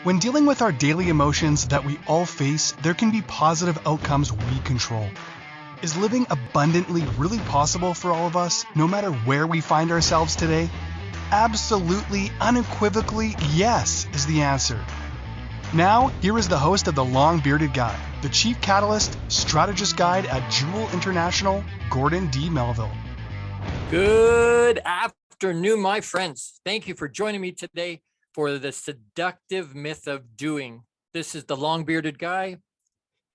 When dealing with our daily emotions that we all face, there can be positive outcomes we control. Is living abundantly really possible for all of us, no matter where we find ourselves today? Absolutely, unequivocally, yes, is the answer. Now, here is the host of The Long Bearded Guy, the Chief Catalyst, Strategist Guide at JEWIL International, Gordon D. Melville. Good afternoon, my friends. Thank you for joining me today for the seductive myth of doing. This is The Long Bearded Guy.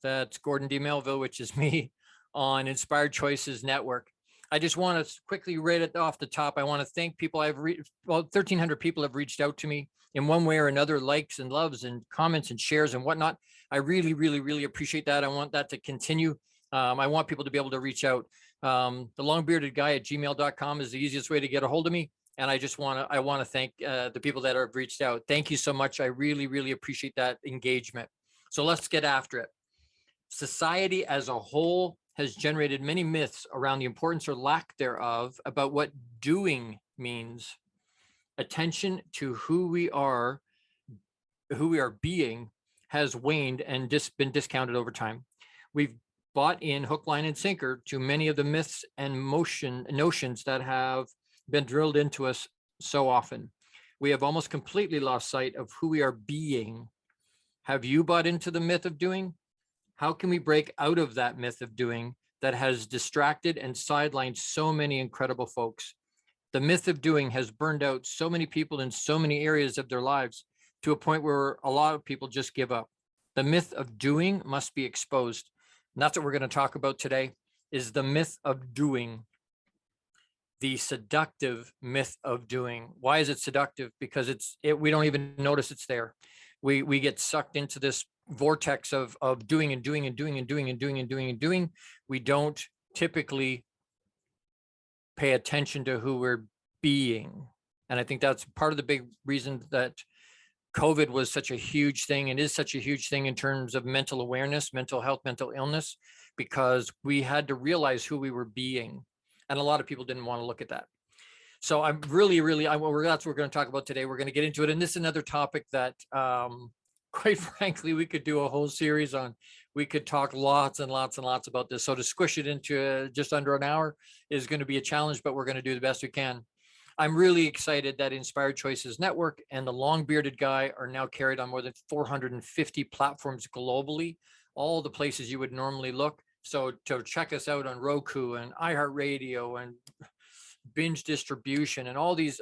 That's Gordon D. Melville, which is me on Inspired Choices Network. I just want to quickly read it off the top. I want to thank people. 1,300 people have reached out to me in one way or another, likes and loves and comments and shares and whatnot. I really appreciate that. I want that to continue. I want people to be able to reach out. The longbearded guy at gmail.com is the easiest way to get a hold of me. And I want to thank the people that have reached out. Thank you so much. I really appreciate that engagement. So let's get after it. Society as a whole has generated many myths around the importance or lack thereof about what doing means. Attention to who we are being has waned and been discounted over time. We've bought in hook, line, and sinker to many of the myths and notions that have been drilled into us so often. We have almost completely lost sight of who we are being. Have you bought into the myth of doing? How can we break out of that myth of doing that has distracted and sidelined so many incredible folks? The myth of doing has burned out so many people in so many areas of their lives to a point where a lot of people just give up. The myth of doing must be exposed. And that's what we're going to talk about today, is the myth of doing, the seductive myth of doing. Why is it seductive? Because we don't even notice it's there. We get sucked into this vortex of doing and doing and doing and doing and doing and doing and doing. We don't typically pay attention to who we're being. And I think that's part of the big reason that COVID was such a huge thing and is such a huge thing in terms of mental awareness, mental health, mental illness, because we had to realize who we were being. And a lot of people didn't want to look at that. So I'm that's what we're going to talk about today. We're going to get into it. And this is another topic that, quite frankly, we could do a whole series on. We could talk lots and lots and lots about this. So to squish it into just under an hour is going to be a challenge, but we're going to do the best we can. I'm really excited that Inspired Choices Network and the Long Bearded Guy are now carried on more than 450 platforms globally, all the places you would normally look. So to check us out on Roku and iHeartRadio and Binge Distribution and all these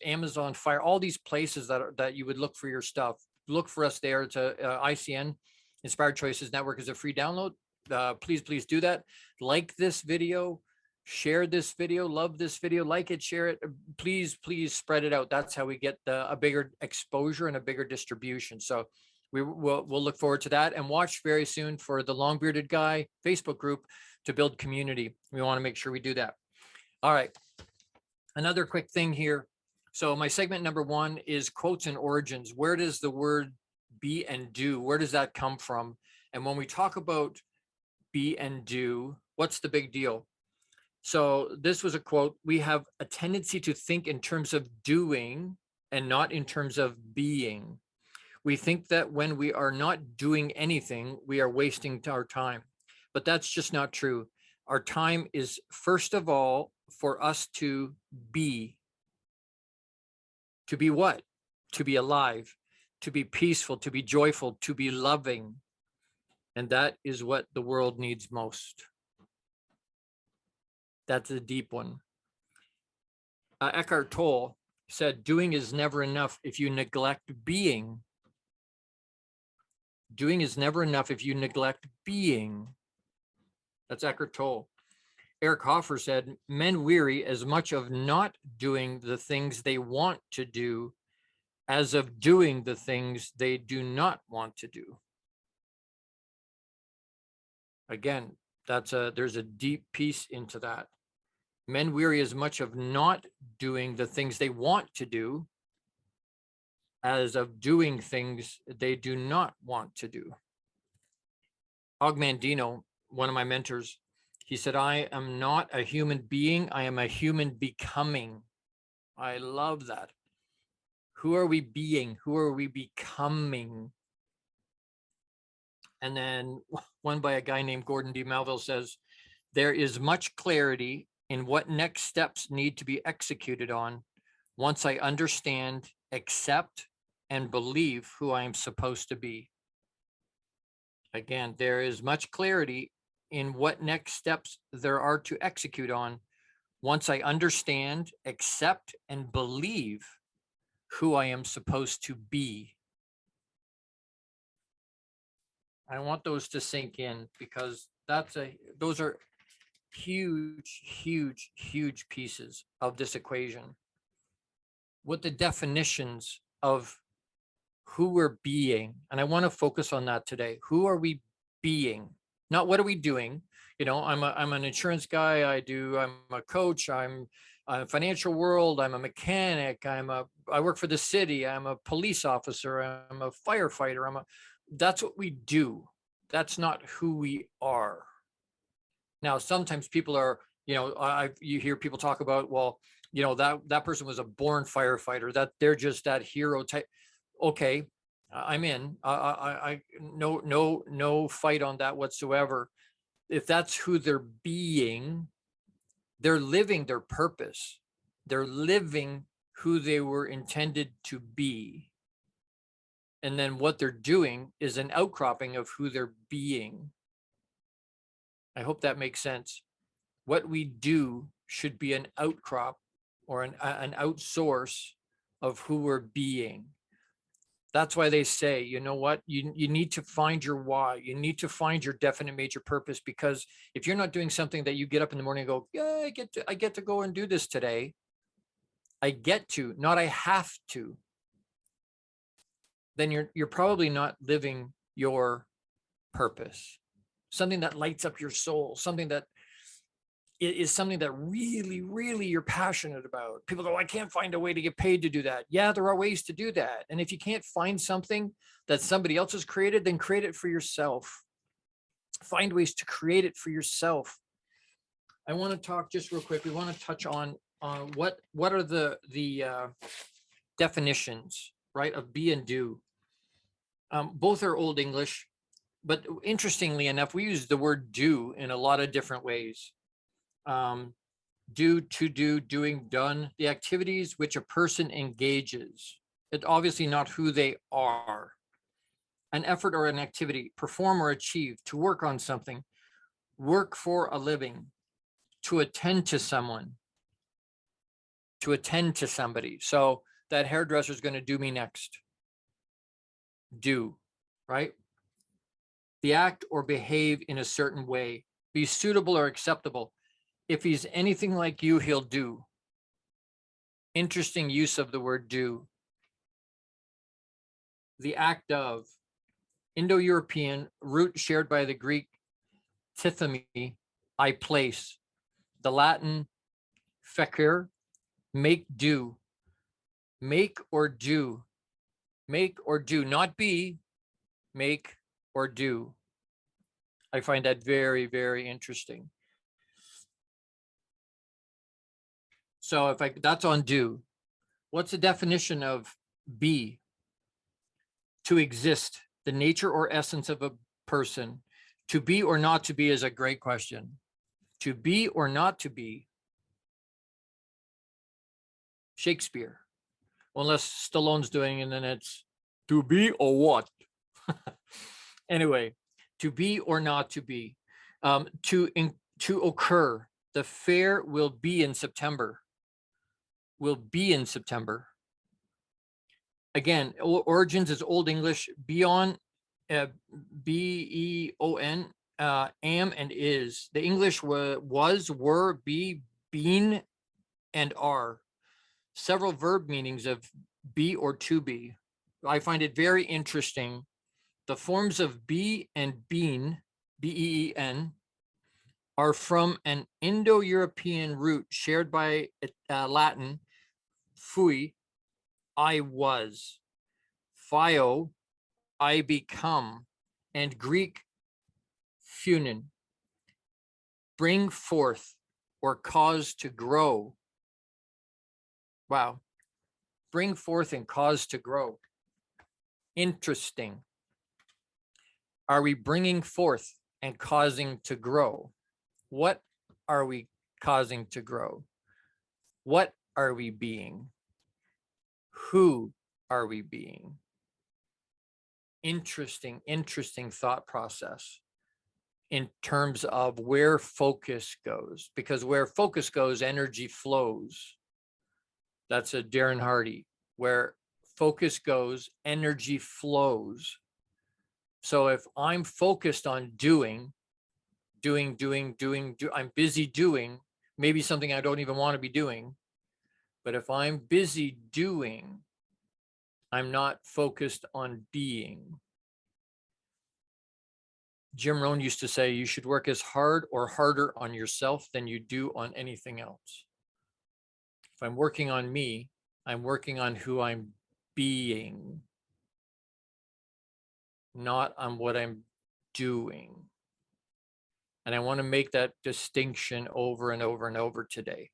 Amazon Fire, all these places that you would look for your stuff. Look for us there. To ICN, Inspired Choices Network, is a free download. Please do that. Like this video, share this video, love this video, like it, share it. Please spread it out. That's how we get a bigger exposure and a bigger distribution. So we'll look forward to that, and watch very soon for the Long Bearded Guy Facebook group to build community. We want to make sure we do that. All right. Another quick thing here. So my segment number one is quotes and origins. Where does the word be and do, where does that come from? And when we talk about be and do, what's the big deal? So this was a quote. We have a tendency to think in terms of doing and not in terms of being. We think that when we are not doing anything, we are wasting our time. But that's just not true. Our time is, first of all, for us to be. To be what? To be alive, to be peaceful, to be joyful, to be loving. And that is what the world needs most. That's a deep one. Eckhart Tolle said, doing is never enough if you neglect being. Doing is never enough if you neglect being. That's Eckhart Tolle. Eric Hoffer said, men weary as much of not doing the things they want to do as of doing the things they do not want to do. Again, there's a deep piece into that. Men weary as much of not doing the things they want to do as of doing things they do not want to do. Og Mandino, one of my mentors, he said, I am not a human being, I am a human becoming. I love that. Who are we being? Who are we becoming? And then one by a guy named Gordon D. Melville says, there is much clarity in what next steps need to be executed on once I understand, accept, and believe who I am supposed to be. Again, there is much clarity in what next steps there are to execute on once I understand, accept, and believe who I am supposed to be. I want those to sink in, because those are huge, huge, huge pieces of this equation. What the definitions of who we're being, and I want to focus on that today. Who are we being? Not what are we doing? You know, I'm an insurance guy. I'm a coach. I'm a financial world. I'm a mechanic. I work for the city. I'm a police officer. I'm a firefighter. That's what we do. That's not who we are. Now, sometimes people are, you hear people talk about, well, that person was a born firefighter, that they're just that hero type. Okay, I'm in. No fight on that whatsoever. If that's who they're being, they're living their purpose. They're living who they were intended to be. And then what they're doing is an outcropping of who they're being. I hope that makes sense. What we do should be an outcrop or an outsource of who we're being. That's why they say, you know what, you need to find your why. You need to find your definite major purpose, because if you're not doing something that you get up in the morning and go, yeah, I get to go and do this today. I get to, not I have to. Then you're probably not living your purpose. Something that lights up your soul, something that is something that really, really you're passionate about. People go, I can't find a way to get paid to do that. Yeah, there are ways to do that. And if you can't find something that somebody else has created, then create it for yourself. Find ways to create it for yourself. I want to talk just real quick. We want to touch on what are the definitions, right, of be and do. Both are Old English, but interestingly enough, we use the word do in a lot of different ways. Do, to do, doing, done, the activities which a person engages. It's obviously not who they are. An effort or an activity, perform or achieve, to work on something, work for a living, to attend to someone, to attend to somebody. So that hairdresser is going to do me next. Do, right? The act or behave in a certain way, be suitable or acceptable. If he's anything like you, he'll do. Interesting use of the word do. The act of, Indo-European, root shared by the Greek tithemi, I place. The Latin fecere, make do. Make or do. Make or do, not be, make or do. I find that very, very interesting. So that's on do. What's the definition of be? To exist, the nature or essence of a person. To be or not to be is a great question. To be or not to be. Shakespeare. Unless Stallone's doing it, and then it's to be or what? Anyway, to be or not to be. To occur. The fair will be in September. Will be in September. Again, origins is Old English, beyond, B-E-O-N, am and is. The English was, were, be, been, and are. Several verb meanings of be or to be. I find it very interesting. The forms of be and been, B-E-E-N, are from an Indo-European root shared by Latin, fui, I was, phio, I become, and Greek funin, bring forth or cause to grow. Wow. bring forth and cause to grow? Interesting. Are we bringing forth and causing to grow? What are we causing to grow? What are we being? Who are we being? Interesting thought process in terms of where focus goes, because where focus goes, energy flows. That's a Darren Hardy. Where focus goes, energy flows. So if I'm focused on doing, I'm busy doing, maybe something I don't even want to be doing. But if I'm busy doing, I'm not focused on being. Jim Rohn used to say, you should work as hard or harder on yourself than you do on anything else. If I'm working on me, I'm working on who I'm being, not on what I'm doing. And I want to make that distinction over and over and over today.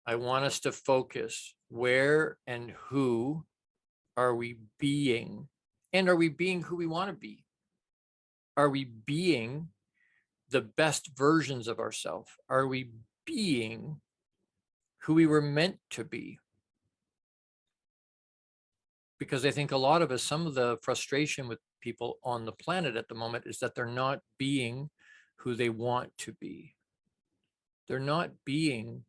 I want us to focus where and who are we being, and are we being who we want to be? Are we being the best versions of ourselves? Are we being who we were meant to be? Because I think a lot of us, some of the frustration with people on the planet at the moment is that they're not being who they want to be. They're not being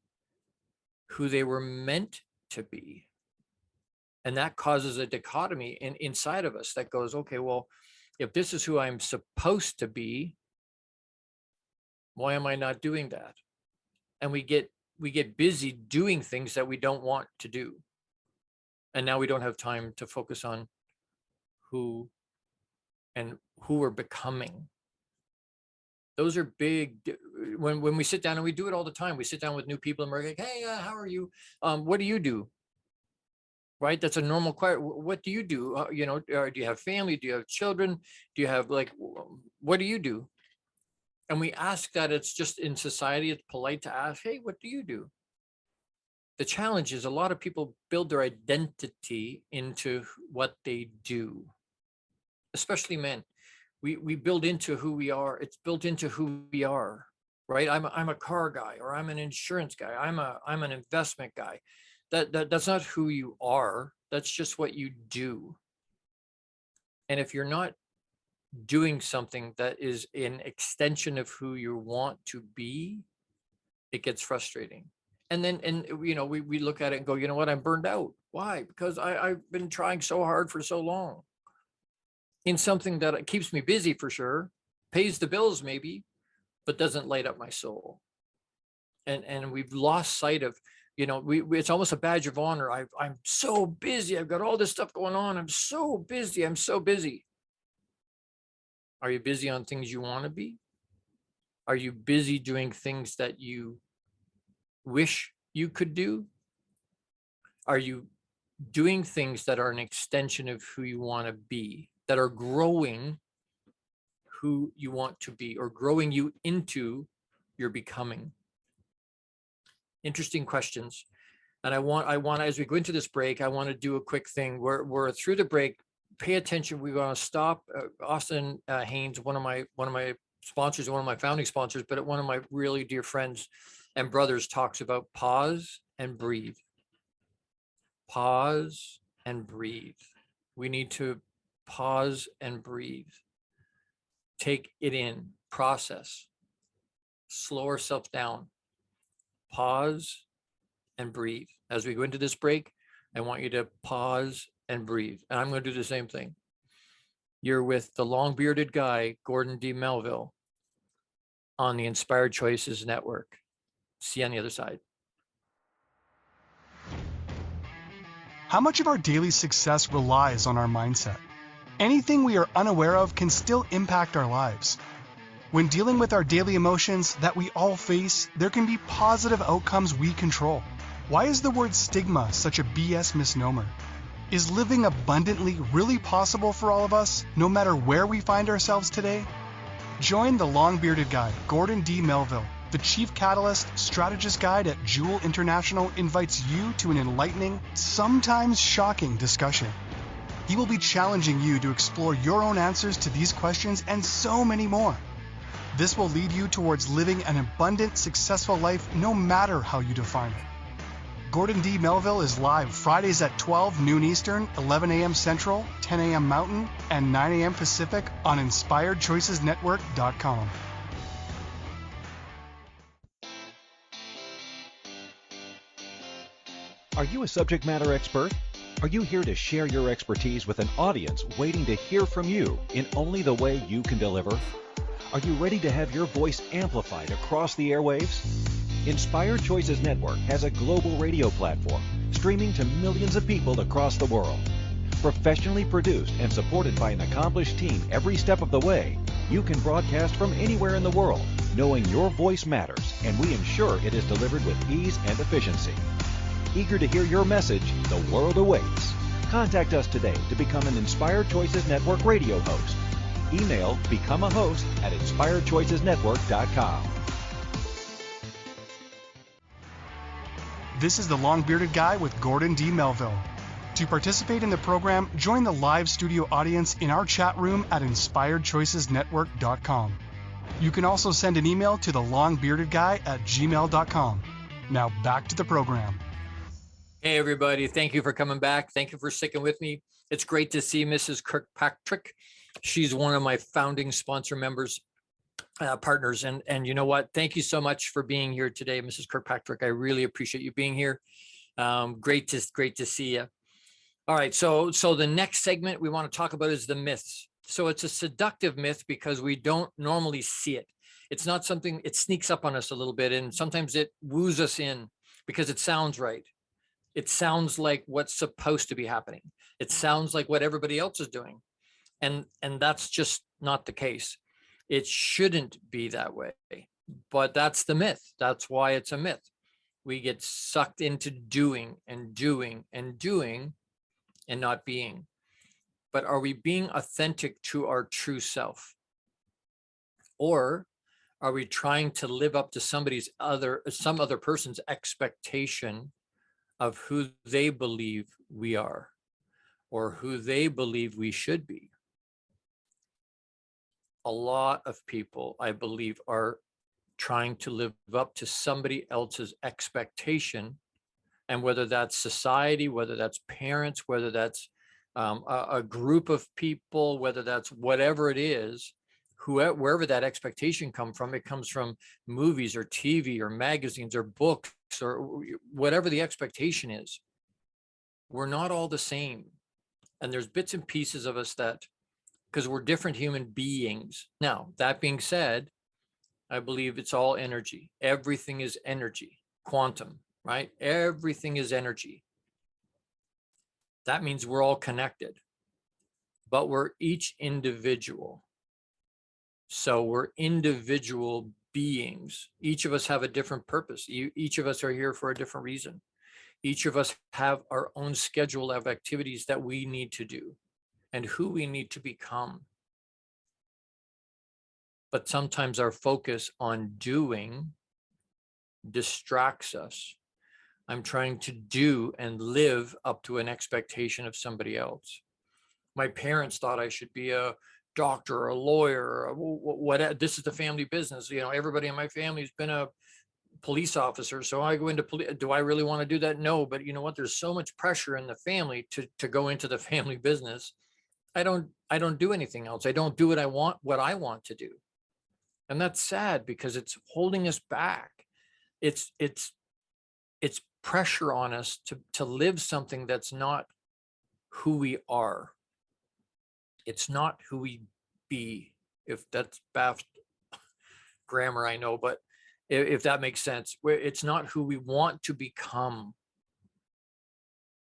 who they were meant to be. And that causes a dichotomy inside of us that goes, okay, well, if this is who I'm supposed to be, why am I not doing that? And we get busy doing things that we don't want to do. And now we don't have time to focus on who we're becoming. Those are big. When we sit down, and we do it all the time, we sit down with new people and we're like, hey, how are you? What do you do? Right? That's a normal question. What do you do? Do you have family? Do you have children? Do you have what do you do? And we ask that. It's just in society, it's polite to ask, hey, what do you do? The challenge is a lot of people build their identity into what they do, especially men. We build into who we are. It's built into who we are, right? I'm a car guy, or I'm an insurance guy. I'm an investment guy. That's not who you are. That's just what you do. And if you're not doing something that is an extension of who you want to be, it gets frustrating. And then, we look at it and go, you know what? I'm burned out. Why? Because I've been trying so hard for so long in something that keeps me busy for sure, pays the bills maybe, but doesn't light up my soul. And we've lost sight of, it's almost a badge of honor. I'm so busy. I've got all this stuff going on. I'm so busy. Are you busy on things you want to be? Are you busy doing things that you wish you could do? Are you doing things that are an extension of who you want to be, that are growing who you want to be, or growing you into your becoming? Interesting questions. And I want, as we go into this break, I want to do a quick thing. We're through the break. Pay attention. We're going to stop. Austin Haynes, one of my sponsors, one of my founding sponsors, but one of my really dear friends and brothers, talks about pause and breathe. Pause and breathe. We need to pause and breathe. Take it in, process, slow ourselves down, pause and breathe. As we go into this break, I want you to pause and breathe. And I'm going to do the same thing. You're with the long-bearded guy, Gordon D. Melville, on the Inspired Choices Network. See you on the other side. How much of our daily success relies on our mindset? Anything we are unaware of can still impact our lives. When dealing with our daily emotions that we all face, there can be positive outcomes we control. Why is the word stigma such a BS misnomer? Is living abundantly really possible for all of us, no matter where we find ourselves today? Join the long-bearded guy, Gordon D. Melville, The Chief Catalyst Strategist Guide at JEWIL International invites you to an enlightening, sometimes shocking discussion. He will be challenging you to explore your own answers to these questions and so many more. This will lead you towards living an abundant, successful life no matter how you define it. Gordon D. Melville is live Fridays at 12 noon Eastern, 11 a.m. Central, 10 a.m. Mountain, and 9 a.m. Pacific on InspiredChoicesNetwork.com. Are you a subject matter expert? Are you here to share your expertise with an audience waiting to hear from you in only the way you can deliver? Are you ready to have your voice amplified across the airwaves? Inspired Choices Network has a global radio platform streaming to millions of people across the world. Professionally produced and supported by an accomplished team every step of the way, you can broadcast from anywhere in the world, knowing your voice matters, and we ensure it is delivered with ease and efficiency. Eager to hear your message, the world awaits. Contact us today to become an Inspired Choices Network radio host. Email become a host at inspiredchoicesnetwork.com. This is the Long Bearded Guy with Gordon D. Melville. To participate in the program, join the live studio audience in our chat room at inspiredchoicesnetwork.com. You can also send an email to thelongbeardedguy@gmail.com. Now back to the program. Hey, everybody. Thank you for coming back. Thank you for sticking with me. It's great to see Mrs. Kirkpatrick. She's one of my founding sponsor members, partners. And you know what? Thank you so much for being here today, Mrs. Kirkpatrick. I really appreciate you being here. Great to see you. All right. So the next segment we want to talk about is the myths. So it's a seductive myth because we don't normally see it. It's not something, it sneaks up on us a little bit, and sometimes it woos us in because it sounds right. It sounds like what's supposed to be happening. It sounds like what everybody else is doing. And that's just not the case. It shouldn't be that way, but that's the myth. That's why it's a myth. We get sucked into doing and doing and doing and not being. But are we being authentic to our true self? Or are we trying to live up to some other person's expectation of who they believe we are or who they believe we should be? A lot of people, I believe, are trying to live up to somebody else's expectation. And whether that's society, whether that's parents, whether that's a group of people, whether that's whatever it is, wherever that expectation comes from, it comes from movies or TV or magazines or books or whatever the expectation is. We're not all the same. And there's bits and pieces of us that, because we're different human beings. Now, that being said, I believe it's all energy. Everything is energy, quantum, right? Everything is energy. That means we're all connected, but we're each individual. So we're individual beings. Each of us have a different purpose. Each of us are here for a different reason. Each of us have our own schedule of activities that we need to do and who we need to become. But sometimes our focus on doing distracts us. I'm trying to do and live up to an expectation of somebody else. My parents thought I should be a doctor or a lawyer or what. This is the family business. You know, everybody in my family has been a police officer. So I go into police. Do I really want to do that? No, but you know what? There's so much pressure in the family to go into the family business. I don't do anything else. I don't do what I want to do. And that's sad because it's holding us back. It's pressure on us to live something that's not who we are. It's not who we be, if that's baffed grammar, I know, but if that makes sense, it's not who we want to become.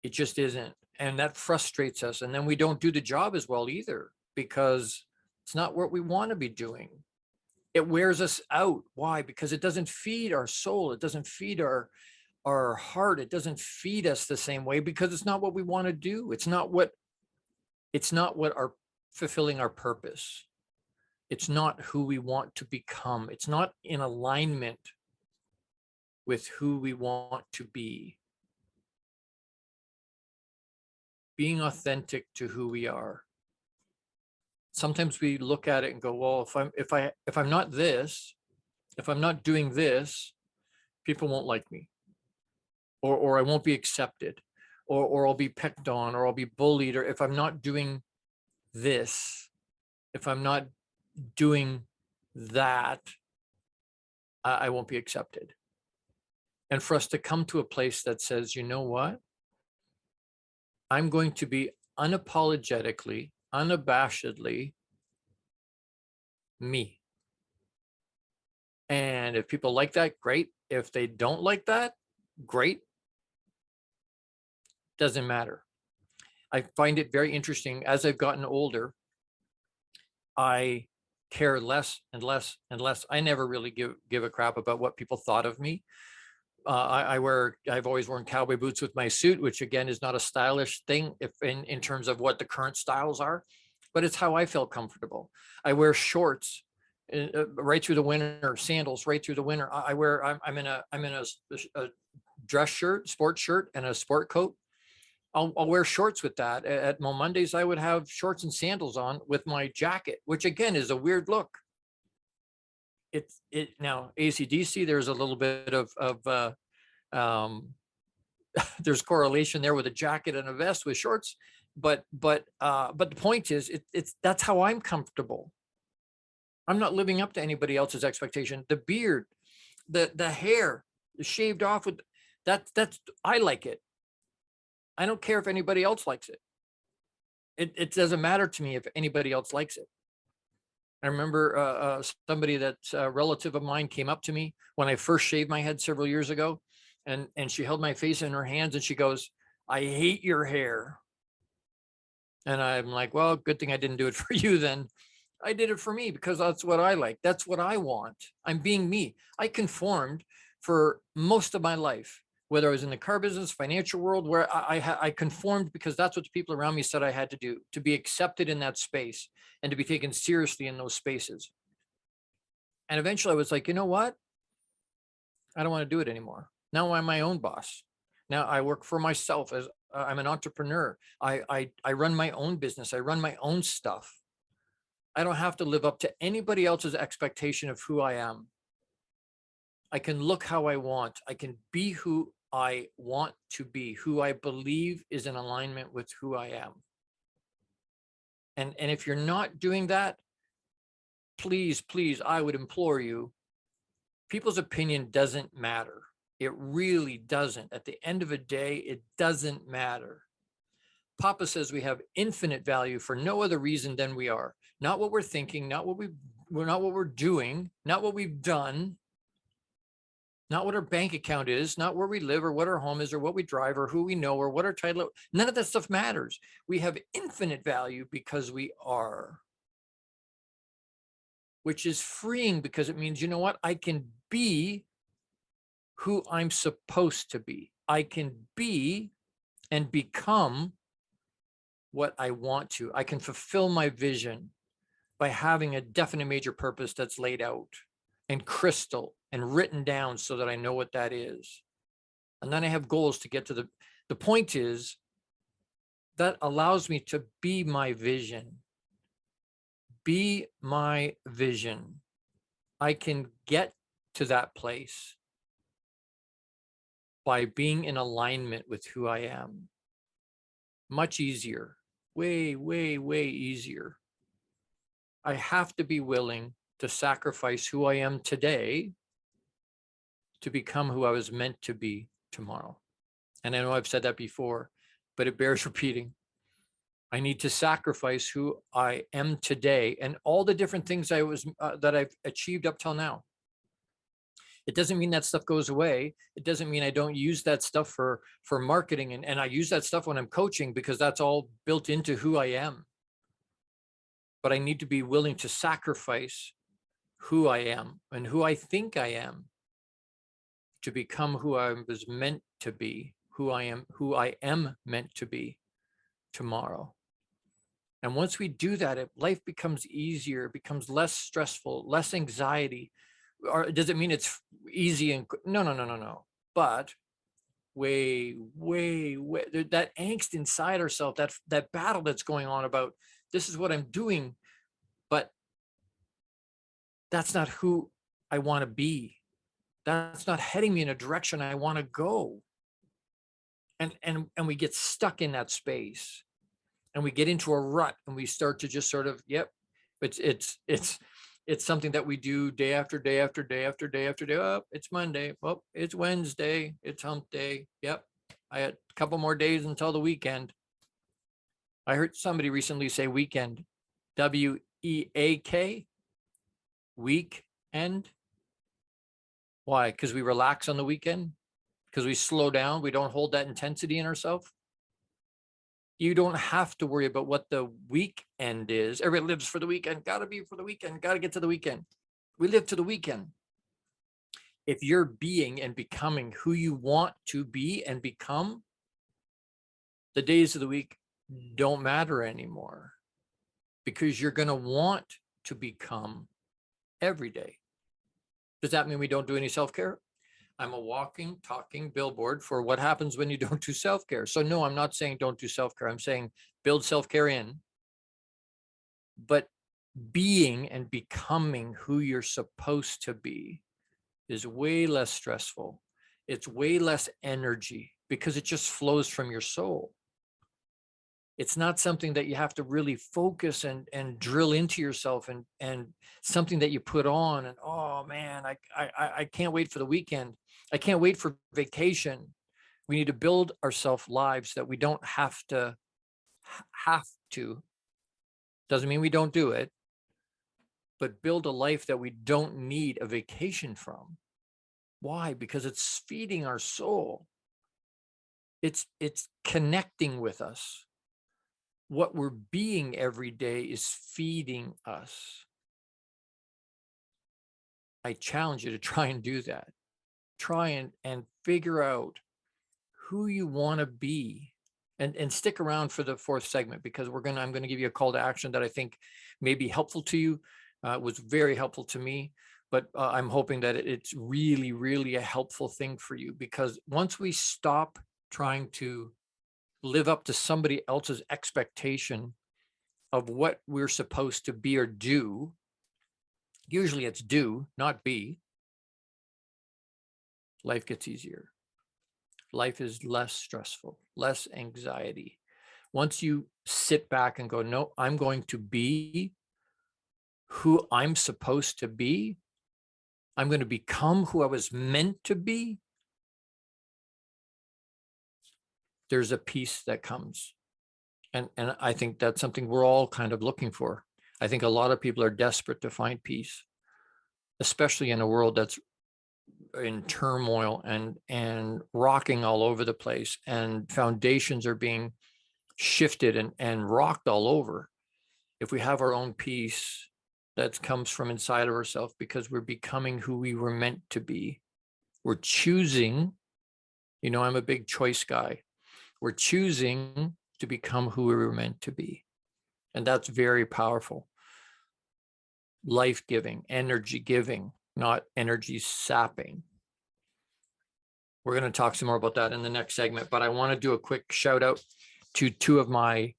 It just isn't. And that frustrates us. And then we don't do the job as well either, because it's not what we want to be doing. It wears us out. Why? Because it doesn't feed our soul. It doesn't feed our heart. It doesn't feed us the same way because it's not what we want to do. It's not what our fulfilling our purpose. It's not who we want to become. It's not in alignment with who we want to be. Being authentic to who we are. Sometimes we look at it and go, well, if I'm not this, if I'm not doing this, people won't like me, or I won't be accepted, or I'll be picked on, or I'll be bullied, or if I'm not doing this, if I'm not doing that, I won't be accepted. And for us to come to a place that says, you know what? I'm going to be unapologetically, unabashedly me. And if people like that, great. If they don't like that, great. Doesn't matter. I find it very interesting. As I've gotten older, I care less and less and less. I never really give a crap about what people thought of me. I've always worn cowboy boots with my suit, which again is not a stylish thing if in terms of what the current styles are, but it's how I felt comfortable. I wear shorts right through the winter, sandals right through the winter. I'm in a dress shirt, sports shirt, and a sport coat. I'll wear shorts with that. At momondays, I would have shorts and sandals on with my jacket, which again is a weird look. Now AC/DC, there's a little bit of there's correlation there with a jacket and a vest with shorts, but the point is, that's how I'm comfortable. I'm not living up to anybody else's expectation. The beard, the hair, shaved off with that's I like it. I don't care if anybody else likes it. It doesn't matter to me if anybody else likes it. I remember somebody that's a relative of mine came up to me when I first shaved my head several years ago, and she held my face in her hands and she goes, "I hate your hair." And I'm like, well, good thing I didn't do it for you then. I did it for me because that's what I like. That's what I want. I'm being me. I conformed for most of my life, whether I was in the car business, financial world, where I conformed because that's what the people around me said I had to do to be accepted in that space and to be taken seriously in those spaces. And eventually I was like, you know what? I don't want to do it anymore. Now I'm my own boss. Now I work for myself as I'm an entrepreneur. I run my own business. I run my own stuff. I don't have to live up to anybody else's expectation of who I am. I can look how I want. I can be who I want to be, who I believe is in alignment with who I am. And if you're not doing that, please, I would implore you, people's opinion doesn't matter. It really doesn't. At the end of the day, it doesn't matter. Papa says we have infinite value for no other reason than we are. Not what we're thinking, not what we're doing, not what we've done, not what our bank account is, not where we live or what our home is or what we drive or who we know or what our title. None of that stuff matters. We have infinite value because we are, which is freeing because it means, you know what? I can be who I'm supposed to be. I can be and become what I want to. I can fulfill my vision by having a definite major purpose that's laid out and crystal and written down so that I know what that is. And then I have goals to get to the point is that allows me to be my vision. Be my vision. I can get to that place by being in alignment with who I am. Much easier, way, way, way easier. I have to be willing to sacrifice who I am today to become who I was meant to be tomorrow. And I know I've said that before, but it bears repeating. I need to sacrifice who I am today and all the different things that I've achieved up till now. It doesn't mean that stuff goes away. It doesn't mean I don't use that stuff for marketing. And I use that stuff when I'm coaching because that's all built into who I am. But I need to be willing to sacrifice who I am and who I think I am to become who I was meant to be, who I am meant to be tomorrow. And once we do that, life becomes easier, it becomes less stressful, less anxiety. Or does it mean it's easy? And no. But way, that angst inside ourselves, that battle that's going on about this is what I'm doing, but that's not who I want to be. That's not heading me in a direction I want to go. And we get stuck in that space, and we get into a rut, and we start to just sort of, yep, it's something that we do day after day after day after day after day. Oh, it's Monday. Oh, it's Wednesday. It's hump day. Yep. I had a couple more days until the weekend. I heard somebody recently say weekend, WEAK, weekend. Why? Because we relax on the weekend, because we slow down. We don't hold that intensity in ourselves. You don't have to worry about what the weekend is. Everybody lives for the weekend. Got to be for the weekend. Got to get to the weekend. We live to the weekend. If you're being and becoming who you want to be and become, the days of the week don't matter anymore, because you're going to want to become every day. Does that mean we don't do any self-care? I'm a walking, talking billboard for what happens when you don't do self-care. So no, I'm not saying don't do self-care. I'm saying build self-care in. But being and becoming who you're supposed to be is way less stressful. It's way less energy, because it just flows from your soul. It's not something that you have to really focus and drill into yourself, and something that you put on and, oh man, I can't wait for the weekend. I can't wait for vacation. We need to build ourselves lives that we don't have to. Doesn't mean we don't do it, but build a life that we don't need a vacation from. Why? Because it's feeding our soul. It's connecting with us. What we're being every day is feeding us. I challenge you to try and do that. Try and figure out who you want to be, and stick around for the fourth segment, because I'm going to give you a call to action that I think may be helpful to you. It was very helpful to me, but I'm hoping that it's really, really a helpful thing for you, because once we stop trying to live up to somebody else's expectation of what we're supposed to be or do, usually it's do, not be, life gets easier. Life is less stressful, less anxiety. Once you sit back and go, no, I'm going to be who I'm supposed to be. I'm going to become who I was meant to be. There's a peace that comes. And I think that's something we're all kind of looking for. I think a lot of people are desperate to find peace, especially in a world that's in turmoil and rocking all over the place, and foundations are being shifted and rocked all over. If we have our own peace that comes from inside of ourselves, because we're becoming who we were meant to be, we're choosing, I'm a big choice guy. We're choosing to become who we were meant to be. And that's very powerful. Life-giving, energy-giving, not energy sapping. We're going to talk some more about that in the next segment, but I want to do a quick shout out to two of my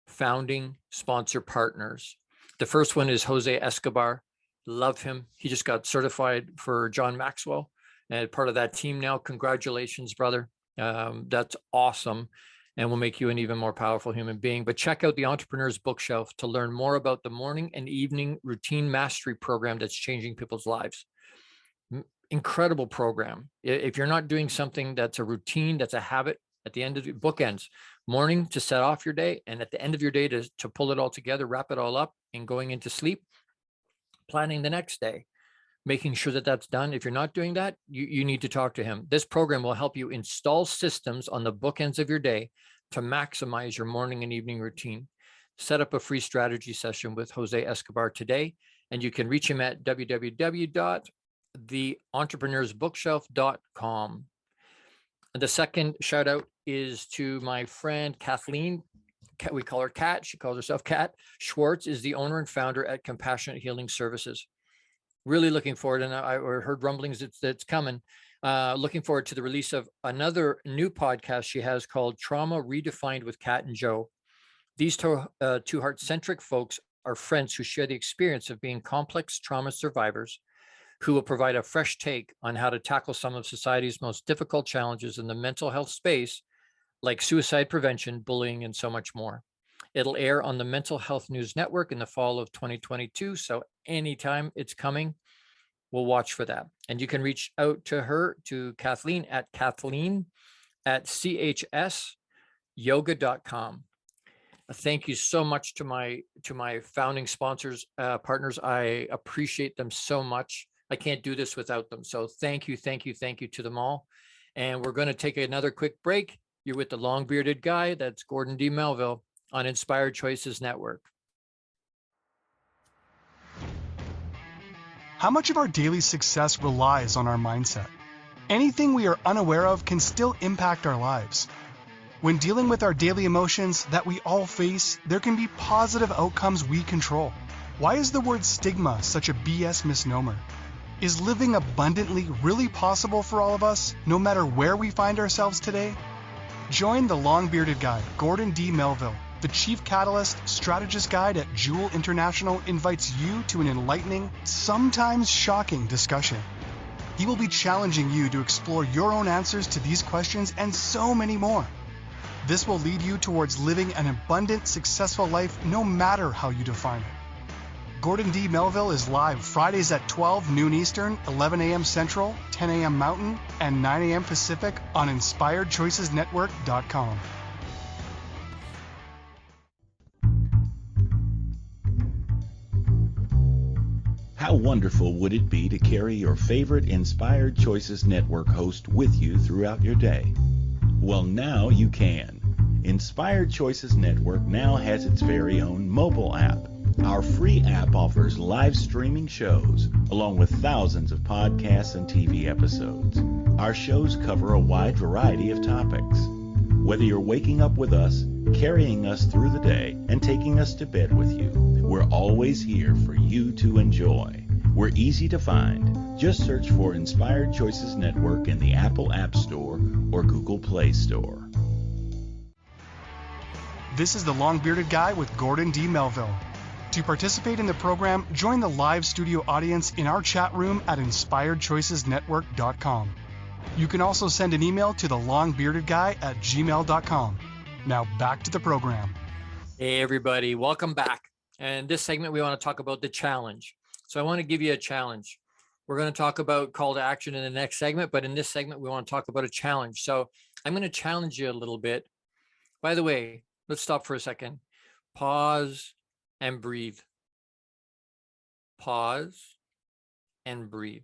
founding sponsor partners. The first one is Jose Escobar. Love him. He just got certified for John Maxwell and part of that team now. Congratulations, brother. That's awesome, and will make you an even more powerful human being. But check out the Entrepreneur's Bookshelf to learn more about the morning and evening routine mastery program that's changing people's lives. Incredible program. If you're not doing something that's a routine, that's a habit, at the end of the bookends, morning to set off your day, and at the end of your day to pull it all together, wrap it all up, and going into sleep, planning the next day, making sure that that's done. If you're not doing that, you need to talk to him. This program will help you install systems on the bookends of your day to maximize your morning and evening routine. Set up a free strategy session with Jose Escobar today, and you can reach him at www.theentrepreneursbookshelf.com. And the second shout out is to my friend Kathleen we call her Kat. She calls herself Kat Schwartz, is the owner and founder at Compassionate Healing Services. Really looking forward, and I heard rumblings that's coming. Looking forward to the release of another new podcast she has called Trauma Redefined with Kat and Joe. These two heart-centric folks are friends who share the experience of being complex trauma survivors, who will provide a fresh take on how to tackle some of society's most difficult challenges in the mental health space, like suicide prevention, bullying, and so much more. It'll air on the Mental Health News Network in the fall of 2022. So anytime it's coming, we'll watch for that. And you can reach out to her, to Kathleen at chsyoga.com. Thank you so much to my founding sponsors, partners. I appreciate them so much. I can't do this without them. So thank you to them all. And we're going to take another quick break. You're with the long bearded guy. That's Gordon D. Melville on Inspired Choices Network. How much of our daily success relies on our mindset? Anything we are unaware of can still impact our lives. When dealing with our daily emotions that we all face, there can be positive outcomes we control. Why is the word stigma such a BS misnomer? Is living abundantly really possible for all of us, no matter where we find ourselves today? Join the long-bearded guy, Gordon D. Melville. The Chief Catalyst Strategist Guide at JEWIL International invites you to an enlightening, sometimes shocking discussion. He will be challenging you to explore your own answers to these questions and so many more. This will lead you towards living an abundant, successful life no matter how you define it. Gordon D. Melville is live Fridays at 12 noon Eastern, 11 a.m. Central, 10 a.m. Mountain, and 9 a.m. Pacific on InspiredChoicesNetwork.com. How wonderful would it be to carry your favorite Inspired Choices Network host with you throughout your day? Well, now you can. Inspired Choices Network now has its very own mobile app. Our free app offers live streaming shows, along with thousands of podcasts and TV episodes. Our shows cover a wide variety of topics. Whether you're waking up with us, carrying us through the day, and taking us to bed with you, we're always here for you to enjoy. We're easy to find. Just search for Inspired Choices Network in the Apple App Store or Google Play Store. This is the long-bearded guy with Gordon D. Melville. To participate in the program, join the live studio audience in our chat room at InspiredChoicesNetwork.com. You can also send an email to thelongbeardedguy@gmail.com. Now back to the program. Hey, everybody. Welcome back. And this segment, we want to talk about the challenge. So I want to give you a challenge. We're going to talk about call to action in the next segment, but in this segment, we want to talk about a challenge. So I'm going to challenge you a little bit. By the way, let's stop for a second. Pause and breathe. Pause and breathe.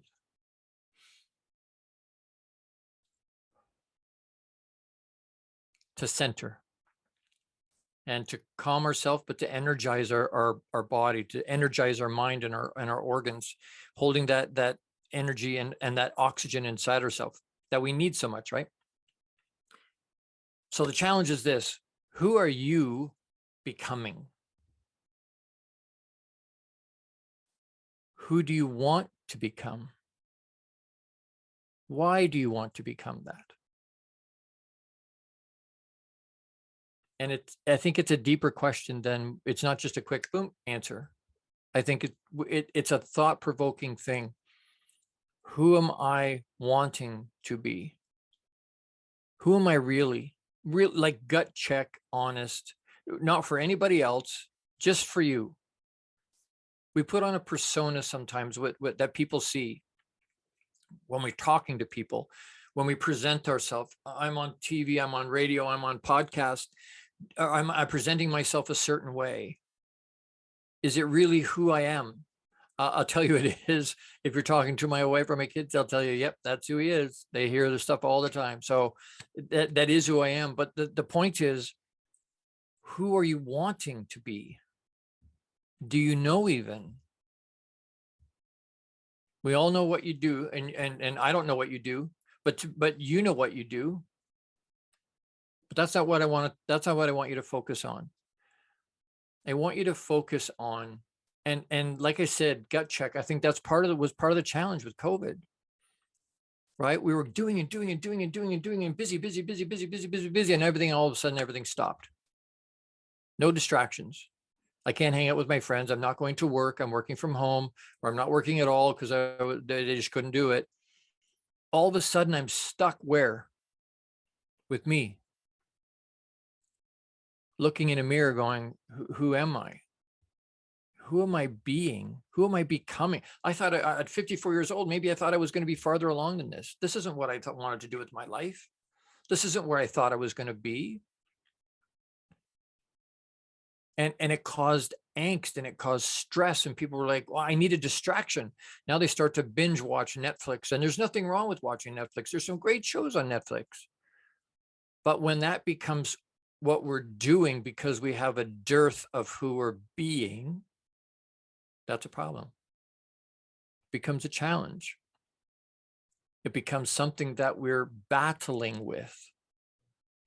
To center and to calm ourselves, but to energize our body, to energize our mind and our organs, holding that energy and that oxygen inside ourselves that we need so much, right? So the challenge is this: who are you becoming? Who do you want to become? Why do you want to become that? And I think it's a deeper question than, it's not just a quick boom answer. I think it's a thought-provoking thing. Who am I wanting to be? Who am I really? Like gut check, honest, not for anybody else, just for you. We put on a persona sometimes that people see when we're talking to people, when we present ourselves. I'm on TV, I'm on radio, I'm on podcast. I'm presenting myself a certain way. Is it really who I am? I'll tell you it is. If you're talking to my wife or my kids, they'll tell you, yep, that's who he is. They hear this stuff all the time. So that is who I am. But the point is, who are you wanting to be? Do you know even? We all know what you do, and I don't know what you do, but you know what you do. But that's not what I want you to focus on. I want you to focus on, and like I said, gut check. I think that's was part of the challenge with COVID, right? We were doing and doing and doing and doing and doing and busy, and everything, all of a sudden, everything stopped. No distractions. I can't hang out with my friends. I'm not going to work. I'm working from home, or I'm not working at all because they just couldn't do it. All of a sudden, I'm stuck where? With me. Looking in a mirror going, who am I? Who am I being? Who am I becoming? I thought at 54 years old, maybe I thought I was going to be farther along than this. This isn't what I wanted to do with my life. This isn't where I thought I was going to be. And it caused angst and it caused stress. And people were like, well, I need a distraction. Now they start to binge watch Netflix. And there's nothing wrong with watching Netflix. There's some great shows on Netflix. But when that becomes what we're doing because we have a dearth of who we're being, that's a problem. It becomes a challenge. It becomes something that we're battling with.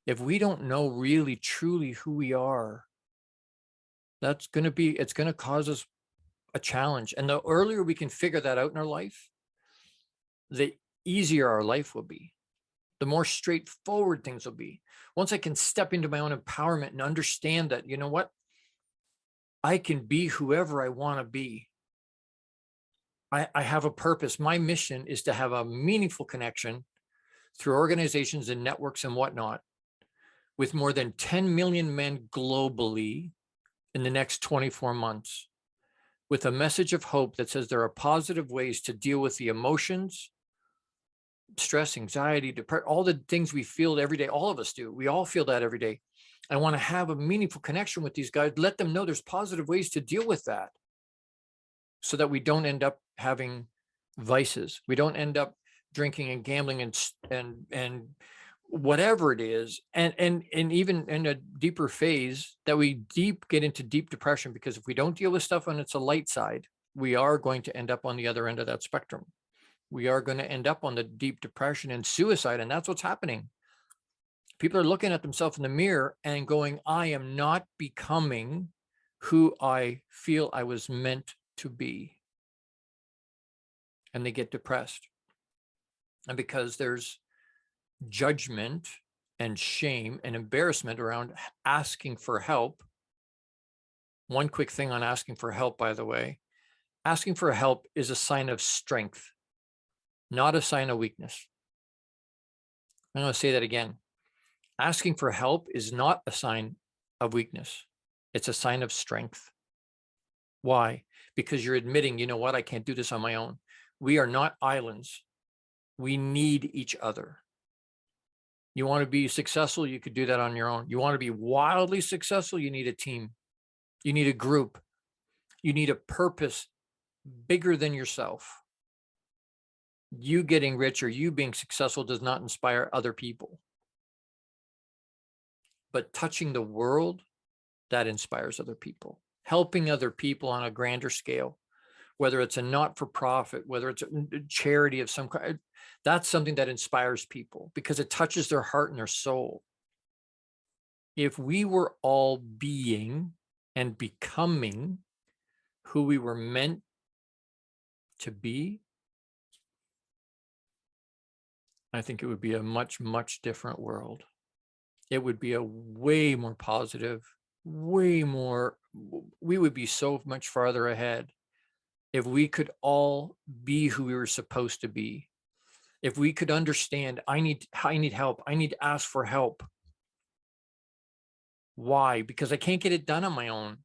If we don't know really, truly who we are, it's going to cause us a challenge. And the earlier we can figure that out in our life, the easier our life will be. The more straightforward things will be. Once I can step into my own empowerment and understand that, you know what? I can be whoever I want to be. I have a purpose. My mission is to have a meaningful connection through organizations and networks and whatnot with more than 10 million men globally in the next 24 months, with a message of hope that says there are positive ways to deal with the emotions, stress, anxiety, depression, all the things we feel every day. All of us do. We all feel that every day. I want to have a meaningful connection with these guys. Let them know there's positive ways to deal with that so that we don't end up having vices. We don't end up drinking and gambling and whatever it is. And even in a deeper phase that we get into deep depression, because if we don't deal with stuff on its a light side, we are going to end up on the other end of that spectrum. We are going to end up on the deep depression and suicide. And that's what's happening. People are looking at themselves in the mirror and going, I am not becoming who I feel I was meant to be. And they get depressed. And because there's judgment and shame and embarrassment around asking for help. One quick thing on asking for help, by the way, asking for help is a sign of strength, not a sign of weakness. I'm going to say that again. Asking for help is not a sign of weakness. It's a sign of strength. Why? Because you're admitting, you know what, I can't do this on my own. We are not islands. We need each other. You want to be successful, you could do that on your own. You want to be wildly successful, you need a team. You need a group. You need a purpose bigger than yourself. You getting rich or you being successful does not inspire other people. But touching the world, that inspires other people. Helping other people on a grander scale, whether it's a not-for-profit, whether it's a charity of some kind, that's something that inspires people because it touches their heart and their soul. If we were all being and becoming who we were meant to be, I think it would be a much, much different world. It would be a way more positive, way more, we would be so much farther ahead if we could all be who we were supposed to be. If we could understand, I need help. I need to ask for help. Why? Because I can't get it done on my own.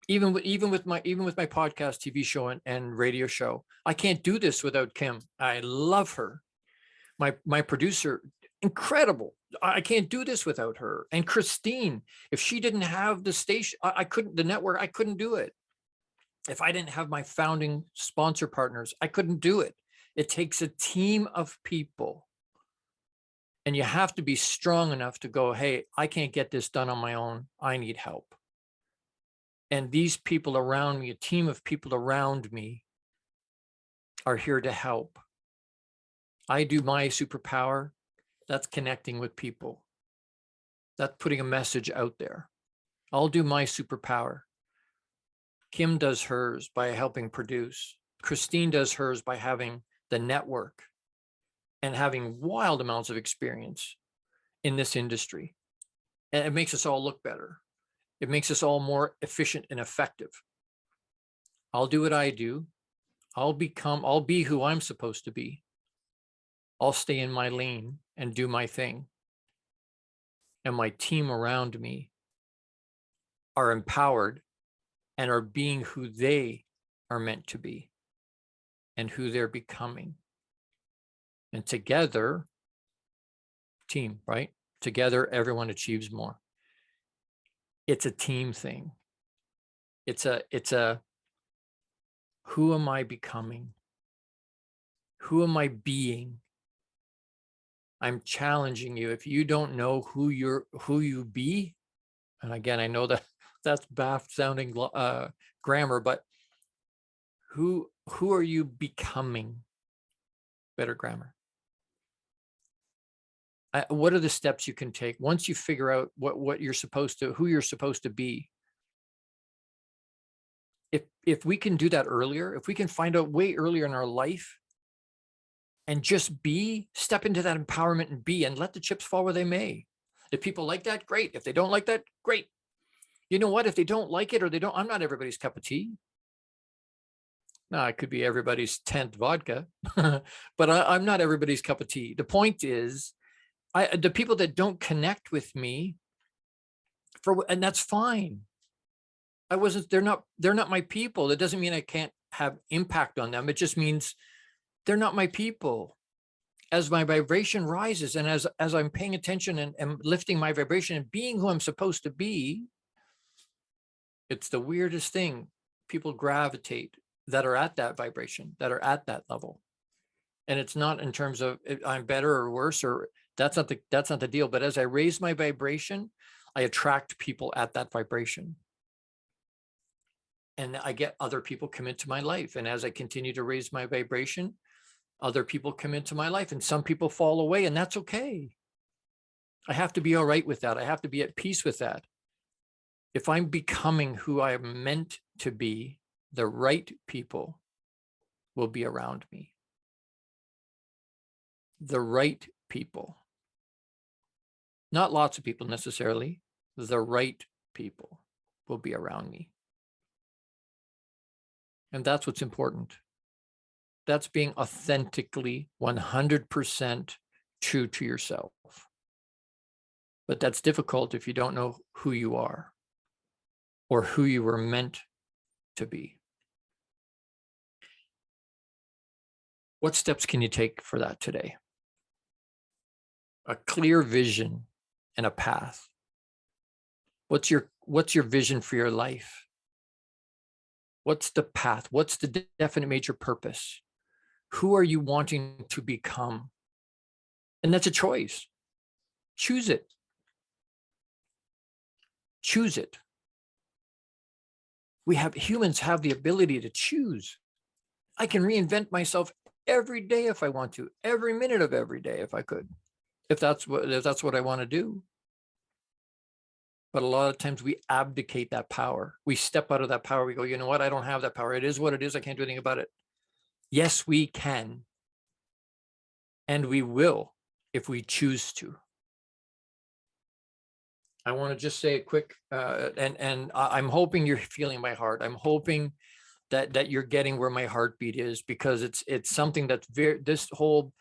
Even with my podcast, TV show and radio show, I can't do this without Kim. I love her. My producer, incredible. I can't do this without her. And Christine, if she didn't have the station, the network, I couldn't do it. If I didn't have my founding sponsor partners, I couldn't do it. It takes a team of people. And you have to be strong enough to go, hey, I can't get this done on my own. I need help. And these people around me, a team of people around me, are here to help. I do my superpower. That's connecting with people. That's putting a message out there. I'll do my superpower. Kim does hers by helping produce. Christine does hers by having the network and having wild amounts of experience in this industry. And it makes us all look better. It makes us all more efficient and effective. I'll do what I do. I'll be who I'm supposed to be. I'll stay in my lane and do my thing. And my team around me are empowered and are being who they are meant to be and who they're becoming. And together, team, right? Together, everyone achieves more. It's a team thing. It's a, who am I becoming? Who am I being? I'm challenging you. If you don't know who you be, and again, I know that that's baff sounding grammar, but who are you becoming? Better grammar. What are the steps you can take once you figure out what you're supposed to, who you're supposed to be? If we can do that earlier, if we can find out way earlier in our life and just step into that empowerment and be, and let the chips fall where they may. If people like that, great. If they don't like that, great. You know what? If they don't like it or they don't, I'm not everybody's cup of tea. No, it could be everybody's 10th vodka, but I'm not everybody's cup of tea. The point is, the people that don't connect with me, and that's fine. They're not my people. That doesn't mean I can't have impact on them. It just means they're not my people. As my vibration rises and as I'm paying attention and lifting my vibration and being who I'm supposed to be, it's the weirdest thing. People gravitate that are at that vibration, that are at that level. And it's not in terms of I'm better or worse, or that's not the deal. But as I raise my vibration, I attract people at that vibration. And I get other people come into my life. And as I continue to raise my vibration, other people come into my life, and some people fall away, and that's okay. I have to be all right with that. I have to be at peace with that. If I'm becoming who I'm meant to be, the right people will be around me. The right people. Not lots of people necessarily. The right people will be around me. And that's what's important. That's being authentically 100% true to yourself. But that's difficult if you don't know who you are or who you were meant to be. What steps can you take for that today? A clear vision and a path. What's your vision for your life? What's the path? What's the definite major purpose? Who are you wanting to become? And that's a choice. Choose it. Choose it. Humans have the ability to choose. I can reinvent myself every day if I want to, every minute of every day if I could, if that's what I want to do. But a lot of times we abdicate that power. We step out of that power. We go, you know what? I don't have that power. It is what it is. I can't do anything about it. Yes, we can. And we will if we choose to. I want to just say a quick, and I'm hoping you're feeling my heart. I'm hoping that you're getting where my heartbeat is, because it's something that's this whole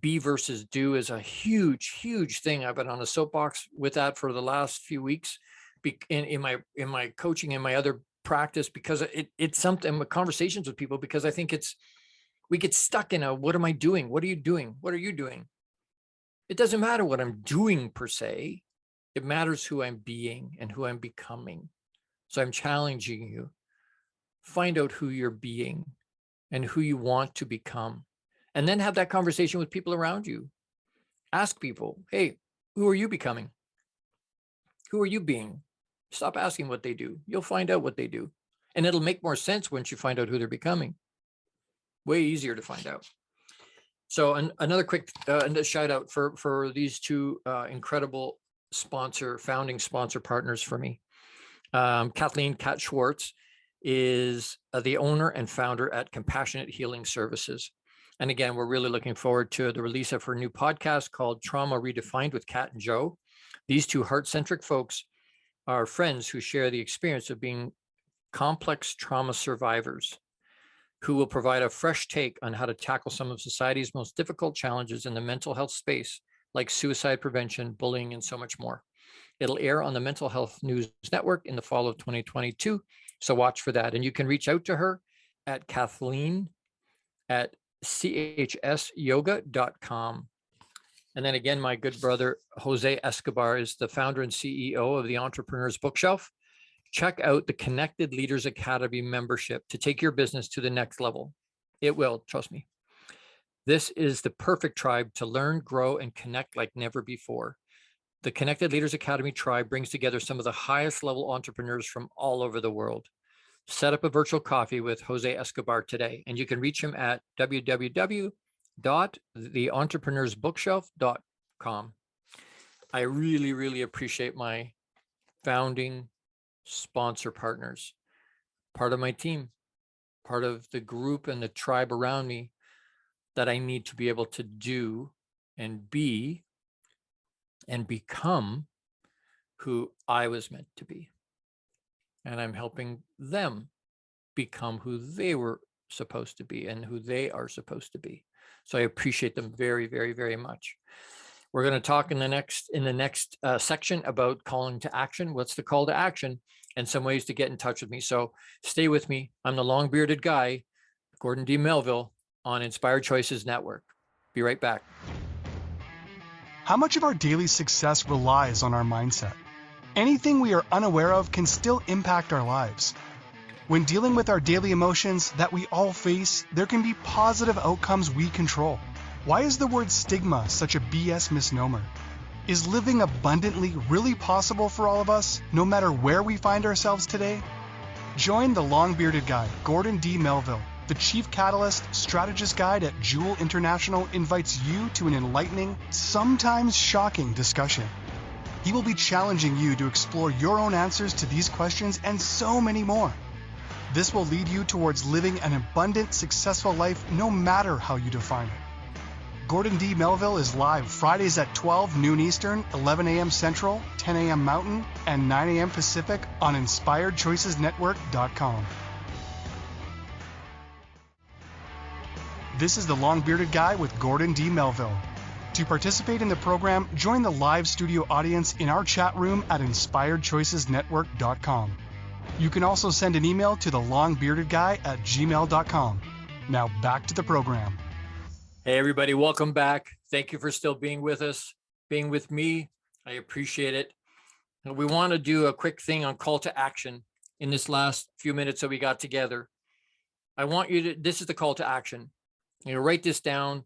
be versus do is a huge thing. I've been on a soapbox with that for the last few weeks in my coaching and my other practice, because it's something with conversations with people, because I think we get stuck in what am I doing? What are you doing? What are you doing? It doesn't matter what I'm doing per se. It matters who I'm being and who I'm becoming. So I'm challenging you. Find out who you're being and who you want to become. And then have that conversation with people around you. Ask people, hey, who are you becoming? Who are you being? Stop asking what they do. You'll find out what they do. And it'll make more sense once you find out who they're becoming. Way easier to find out. So another quick shout out for these two incredible founding sponsor partners for me. Kathleen Kat Schwartz is the owner and founder at Compassionate Healing Services. And again, we're really looking forward to the release of her new podcast called Trauma Redefined with Kat and Joe. These two heart-centric folks are friends who share the experience of being complex trauma survivors who will provide a fresh take on how to tackle some of society's most difficult challenges in the mental health space, like suicide prevention, bullying, and so much more. It'll air on the Mental Health News Network in the fall of 2022. So watch for that. And you can reach out to her at Kathleen at chsyoga.com. And then again, my good brother, Jose Escobar, is the founder and CEO of the Entrepreneur's Bookshelf. Check out the Connected Leaders Academy membership to take your business to the next level. It will, trust me. This is the perfect tribe to learn, grow, and connect like never before. The Connected Leaders Academy tribe brings together some of the highest level entrepreneurs from all over the world. Set up a virtual coffee with Jose Escobar today, and you can reach him at www.theentrepreneursbookshelf.com. I really, really appreciate my founding sponsor partners, part of my team, part of the group and the tribe around me that I need to be able to do and be and become who I was meant to be. And I'm helping them become who they were supposed to be and who they are supposed to be. So I appreciate them very, very, very much. We're going to talk in the next section about calling to action. What's the call to action? And some ways to get in touch with me. So stay with me. I'm the long-bearded guy, Gordon D. Melville, on Inspired Choices Network. Be right back. How much of our daily success relies on our mindset? Anything we are unaware of can still impact our lives. When dealing with our daily emotions that we all face, there can be positive outcomes we control. Why is the word stigma such a BS misnomer? Is living abundantly really possible for all of us, no matter where we find ourselves today? Join the long-bearded guy, Gordon D. Melville. The Chief Catalyst Strategist Guide at JEWIL International invites you to an enlightening, sometimes shocking discussion. He will be challenging you to explore your own answers to these questions and so many more. This will lead you towards living an abundant, successful life no matter how you define it. Gordon D. Melville is live Fridays at 12 noon Eastern, 11 a.m. Central, 10 a.m. Mountain, and 9 a.m. Pacific on InspiredChoicesNetwork.com. This is the long-bearded guy with Gordon D. Melville. To participate in the program, join the live studio audience in our chat room at InspiredChoicesNetwork.com. You can also send an email to the longbbeardedguy@gmail.com. Now back to the program. Hey, everybody, welcome back. Thank you for still being with us, being with me. I appreciate it. And we want to do a quick thing on call to action in this last few minutes that we got together. I want you to, this is the call to action. Write this down,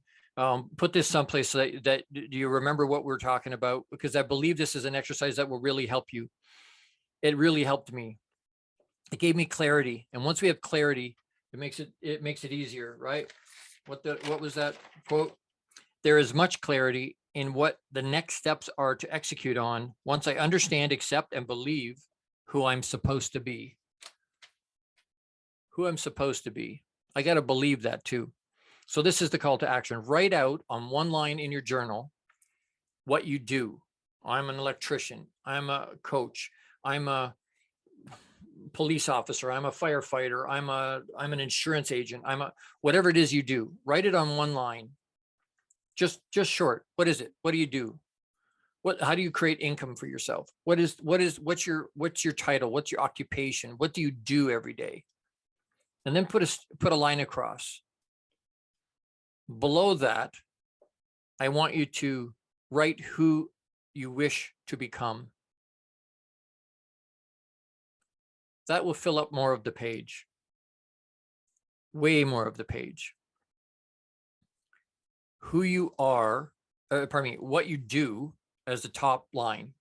put this someplace so that you remember what we're talking about, because I believe this is an exercise that will really help you. It really helped me. It gave me clarity. And once we have clarity, it makes it easier, right? What was that quote? There is much clarity in what the next steps are to execute on once I understand, accept, and believe who I'm supposed to be. Who I'm supposed to be. I got to believe that too. So this is the call to action. Write out on one line in your journal what you do. I'm an electrician. I'm a coach. I'm a police officer. I'm a firefighter. I'm an insurance agent. Whatever it is you do. Write it on one line. Just short. What is it? What do you do? How do you create income for yourself? What's your title? What's your occupation? What do you do every day? And then put a line across. Below that, I want you to write who you wish to become. That will fill up more of the page. Way more of the page. Who you are, what you do as the top line.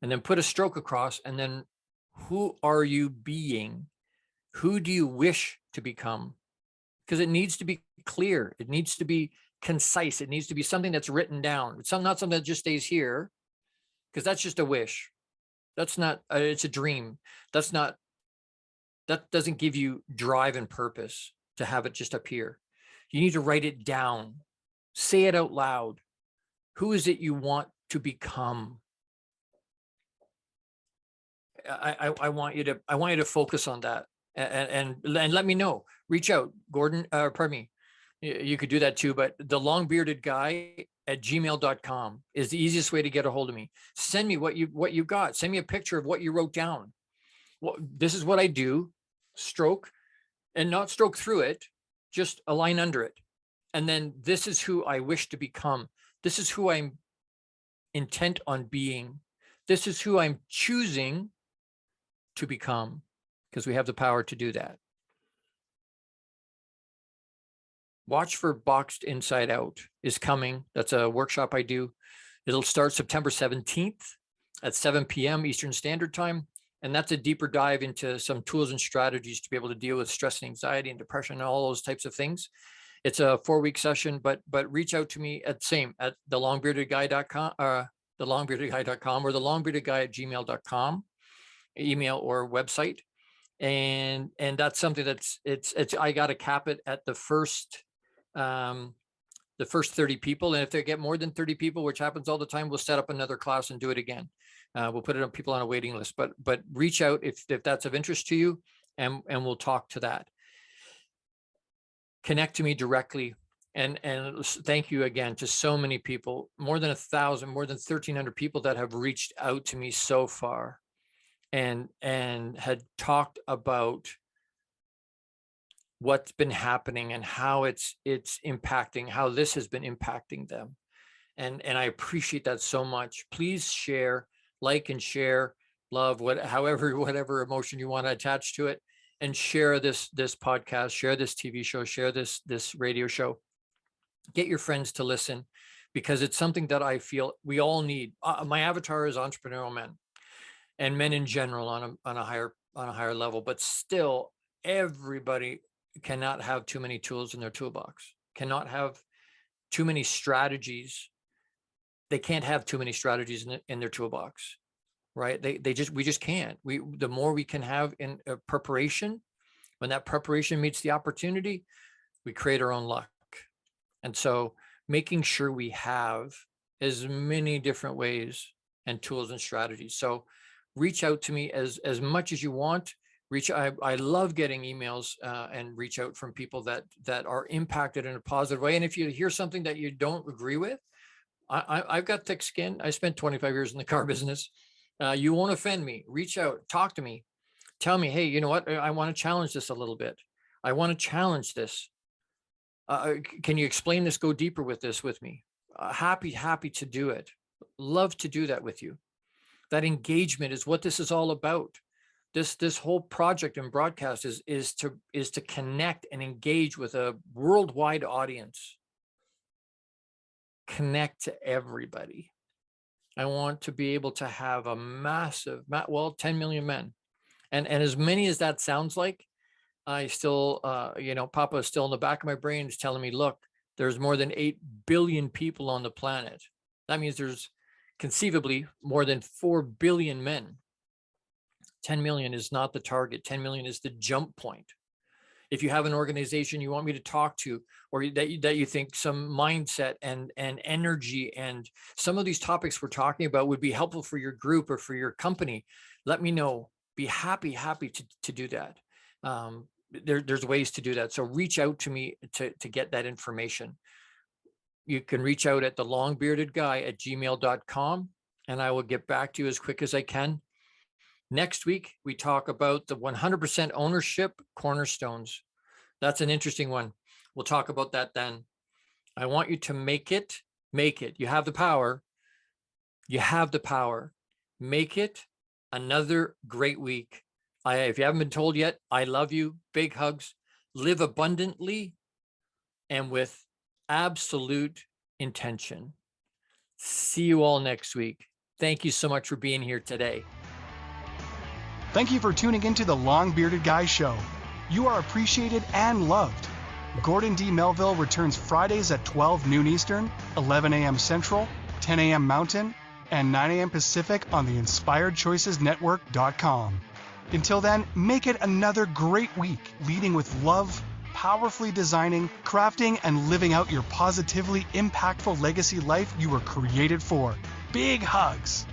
And then put a stroke across, and then who are you being? Who do you wish to become? Because it needs to be clear. It needs to be concise. It needs to be something that's written down. It's not something that just stays here. because that's just a wish. That's not, it's a dream. That doesn't give you drive and purpose to have it just appear. You need to write it down. Say it out loud. Who is it you want to become? I want you to focus on that and let me know. Reach out, Gordon, pardon me. You could do that too, but thelongbeardedguy@gmail.com is the easiest way to get a hold of me. Send me what you got. Send me a picture of what you wrote down. Well, this is what I do. Stroke, and not stroke through it, just a line under it. And then this is who I wish to become. This is who I'm intent on being. This is who I'm choosing to become, because we have the power to do that. Watch for Boxed Inside Out is coming. That's a workshop I do. It'll start September 17th at 7 p.m. Eastern Standard Time. And that's a deeper dive into some tools and strategies to be able to deal with stress and anxiety and depression and all those types of things. It's a 4-week session, but reach out to me at thelongbeardedguy.com, thelongbeardedguy.com, or thelongbeardedguy@gmail.com, email or website. And that's something that's I got to cap it at the first 30 people. And if they get more than 30 people, which happens all the time, we'll set up another class and do it again. We'll put it on people on a waiting list, but reach out if that's of interest to you, and we'll talk to that. Connect to me directly. And thank you again to so many people, more than 1,000, more than 1,300 people that have reached out to me so far and had talked about what's been happening and how it's impacting, how this has been impacting them. And I appreciate that so much. Please share, like and share, love, whatever emotion you want to attach to it, and share this podcast, share this TV show, share this radio show. Get your friends to listen, because it's something that I feel we all need. My avatar is entrepreneurial men, and men in general on a higher level, but still everybody cannot have too many tools in their toolbox, cannot have too many strategies. They can't have too many strategies in their toolbox, right? We just can't. The more we can have in preparation, when that preparation meets the opportunity, we create our own luck. And so making sure we have as many different ways and tools and strategies. So reach out to me as much as you want. I love getting emails and reach out from people that are impacted in a positive way. And if you hear something that you don't agree with, I've got thick skin. I spent 25 years in the car business. You won't offend me. Reach out, talk to me, tell me, hey, you know what? I want to challenge this a little bit. I want to challenge this. Can you explain this? Go deeper with this with me. Happy to do it. Love to do that with you. That engagement is what this is all about. This whole project and broadcast is to connect and engage with a worldwide audience. Connect to everybody. I want to be able to have a massive, 10 million men. And as many as that sounds like, I still, Papa is still in the back of my brain is telling me, look, there's more than 8 billion people on the planet. That means there's conceivably more than 4 billion men. 10 million is not the target. 10 million is the jump point. If you have an organization you want me to talk to, or that you think some mindset and energy and some of these topics we're talking about would be helpful for your group or for your company, let me know. Be happy to do that. There's ways to do that. So reach out to me to get that information. You can reach out at thelongbeardedguy@gmail.com, and I will get back to you as quick as I can. Next week, we talk about the 100% ownership cornerstones. That's an interesting one. We'll talk about that then. I want you to make it. You have the power. Make it another great week. If you haven't been told yet, I love you. Big hugs. Live abundantly and with absolute intention. See you all next week. Thank you so much for being here today. Thank you for tuning into the Long Bearded Guy Show. You are appreciated and loved. Gordon D. Melville returns Fridays at 12 noon Eastern, 11 a.m. Central, 10 a.m. Mountain, and 9 a.m. Pacific on the InspiredChoicesNetwork.com. Until then, make it another great week, leading with love, powerfully designing, crafting, and living out your positively impactful legacy life you were created for. Big hugs!